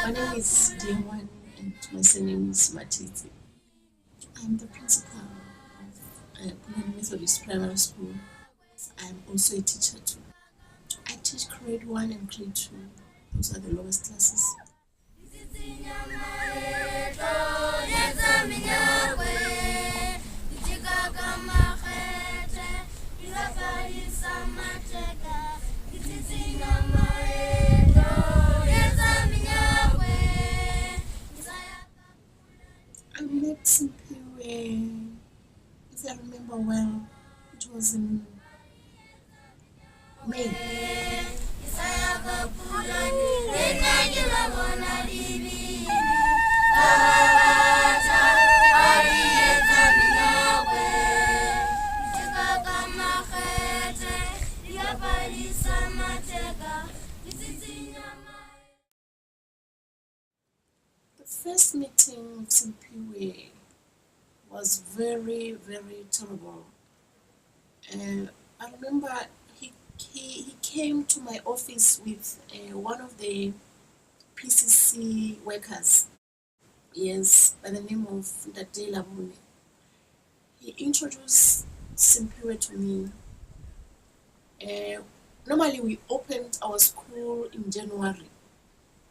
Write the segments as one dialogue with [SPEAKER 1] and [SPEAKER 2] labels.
[SPEAKER 1] My name is Diwan and my surname is Matiti. I'm the principal of Pulane Methodist Primary School. I'm also a teacher too. I teach grade 1 and grade 2. Those are the lowest classes. I met Semphiwe, if I remember well, it was in May. The first meeting with Semphiwe was very, very terrible. I remember he came to my office with one of the PCC workers, yes, by the name of Ndate Labune. He introduced Semphiwe to me. Normally we opened our school in January,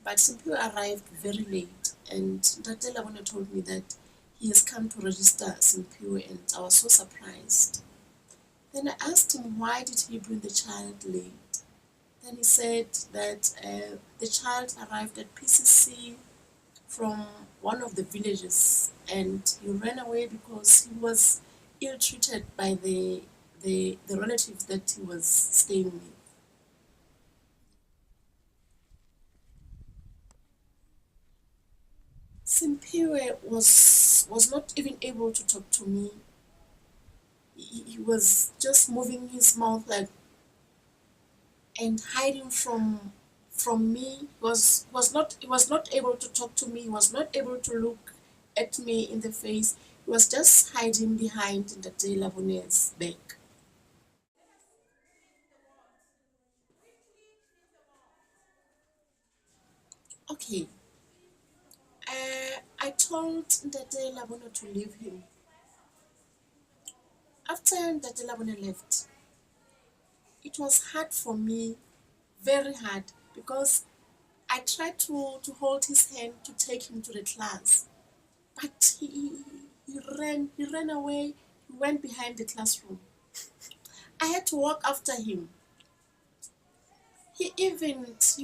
[SPEAKER 1] but Semphiwe arrived very late, and Ndate Labune told me that he has come to register Semphiwe, and I was so surprised. Then I asked him why did he bring the child late. Then he said that the child arrived at PCC from one of the villages, and he ran away because he was ill-treated by the relatives that he was staying with. Semphiwe was not even able to talk to me. He was just moving his mouth like and hiding from me. He was not able to talk to me. He was not able to look at me in the face. He was just hiding behind Ndate Labune's back. Okay. I told Ndate Labune to leave him. After Ndate Labune left, it was hard for me, very hard, because I tried to hold his hand to take him to the class, but he ran away, he went behind the classroom. I had to walk after him. He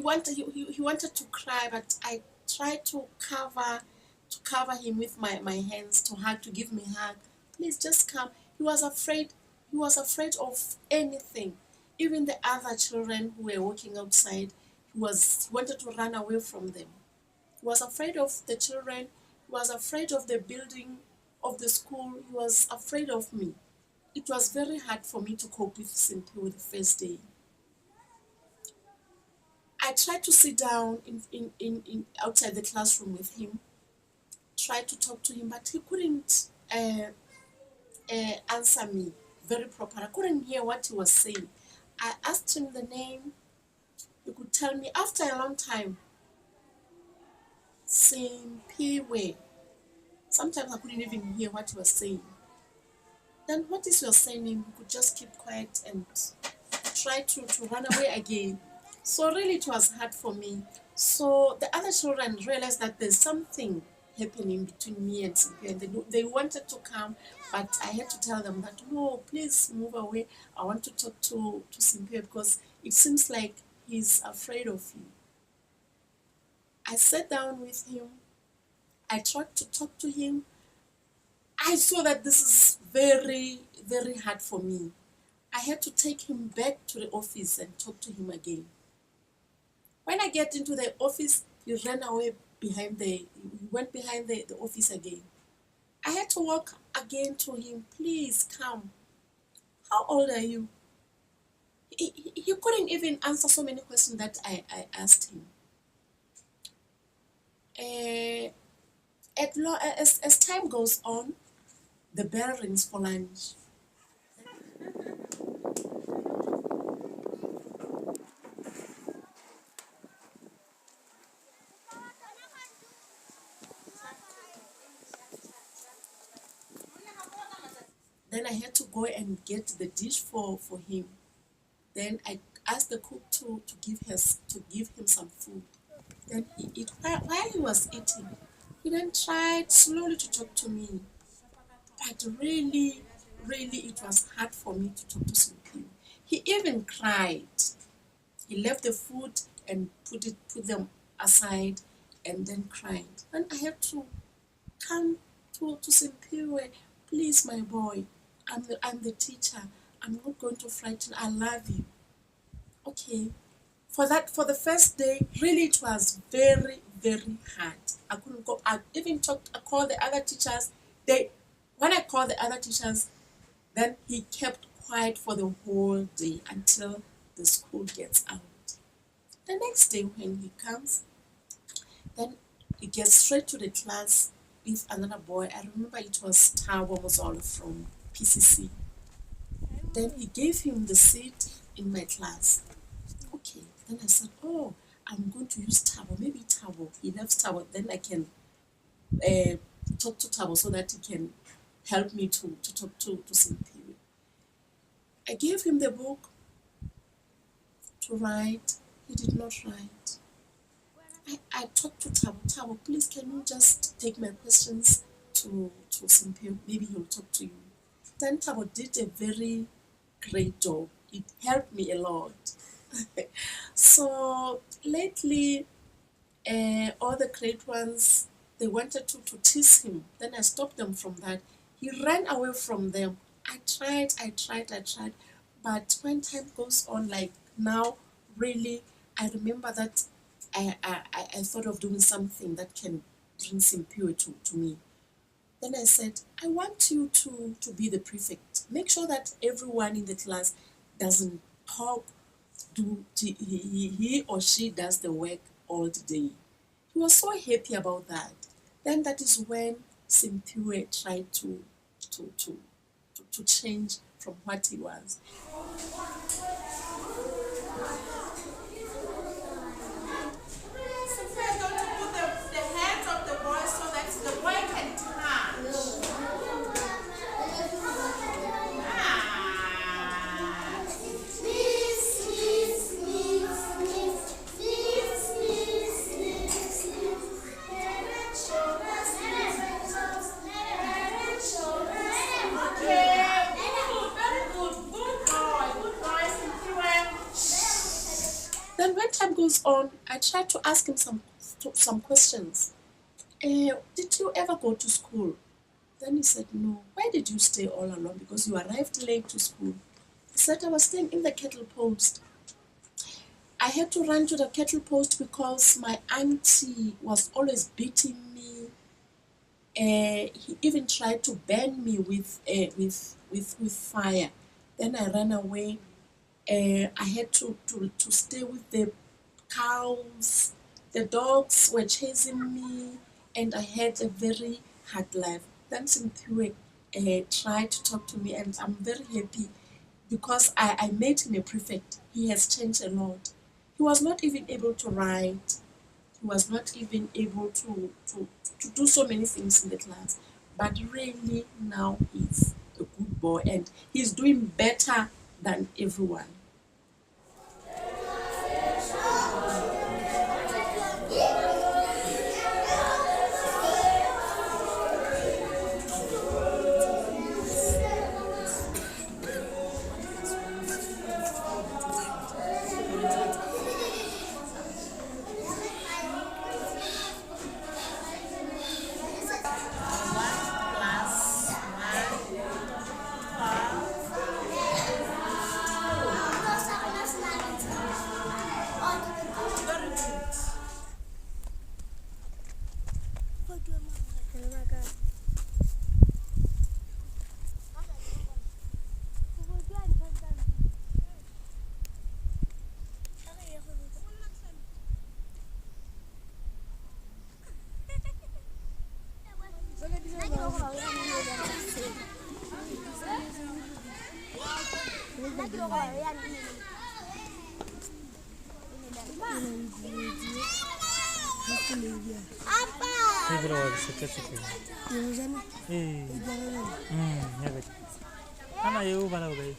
[SPEAKER 1] wanted to cry, but I tried to cover him with my hands, to give me a hug. Please just come. He was afraid. He was afraid of anything. Even the other children who were walking outside, he wanted to run away from them. He was afraid of the children. He was afraid of the building of the school. He was afraid of me. It was very hard for me to cope with Semphiwe the first day. I tried to sit down in outside the classroom with him, tried to talk to him, but he couldn't answer me very properly. I couldn't hear what he was saying. I asked him the name. He could tell me after a long time, Semphiwe. Sometimes I couldn't even hear what he was saying. Then what is your surname? He could just keep quiet and try to run away again. So really it was hard for me. So the other children realized that there's something happening between me and Semphiwe, and they wanted to come, but I had to tell them that, no, please move away. I want to talk to Semphiwe because it seems like he's afraid of you. I sat down with him. I tried to talk to him. I saw that this is very, very hard for me. I had to take him back to the office and talk to him again. When I get into the office, he ran away he went behind the office again. I had to walk again to him. Please come. How old are you? He couldn't even answer so many questions that I asked him. As time goes on, the bell rings for lunch. Then I had to go and get the dish for him. Then I asked the cook to give him some food. Then he eat. While he was eating, he then tried slowly to talk to me. But really, really, it was hard for me to talk to him. He even cried. He left the food and put them aside, and then cried. And I had to come to Semphiwe. Please, my boy, I'm the teacher. I'm not going to frighten. I love you. Okay. For the first day, really it was very, very hard. I couldn't go. I even I called the other teachers. When I called the other teachers, then he kept quiet for the whole day until the school gets out. The next day when he comes, then he gets straight to the class with another boy. I remember it was Tabo Mozolo from PCC. Then he gave him the seat in my class. Okay, then I said, oh, I'm going to use Tabo. Maybe Tabo. He loves Tabo. Then I can talk to Tabo so that he can help me to talk to Semphiwe. I gave him the book to write. He did not write. I talked to Tabo. Tabo, please, can you just take my questions to Semphiwe? Maybe he'll talk to you. Then Tabo did a very great job. It helped me a lot. So lately, all the great ones, they wanted to tease him. Then I stopped them from that. He ran away from them. I tried. But when time goes on, like now, really, I remember that I thought of doing something that can bring Semphiwe to me. Then I said, I want you to be the prefect. Make sure that everyone in the class doesn't talk. He or she does the work all the day. He was so happy about that. Then that is when Semphiwe tried to change from what he was. Then when time goes on, I try to ask him some questions. Did you ever go to school? Then he said, no. Why did you stay all along? Because you arrived late to school. He said, I was staying in the kettle post. I had to run to the kettle post because my auntie was always beating me. He even tried to burn me with fire. Then I ran away. I had to stay with the cows. The dogs were chasing me, and I had a very hard life. Then Semphiwe tried to talk to me, and I'm very happy because I made him a prefect. He has changed a lot. He was not even able to write. He was not even able to do so many things in the class. But really now he's a good boy, and he's doing better than everyone.
[SPEAKER 2] Februari sekitar. Eh. Evet. Ana yau bala gai.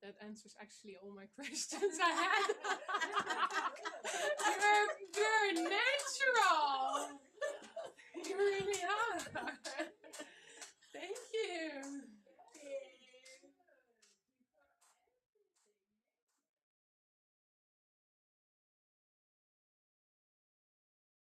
[SPEAKER 3] That answers actually all my questions I had. You're natural. You really are.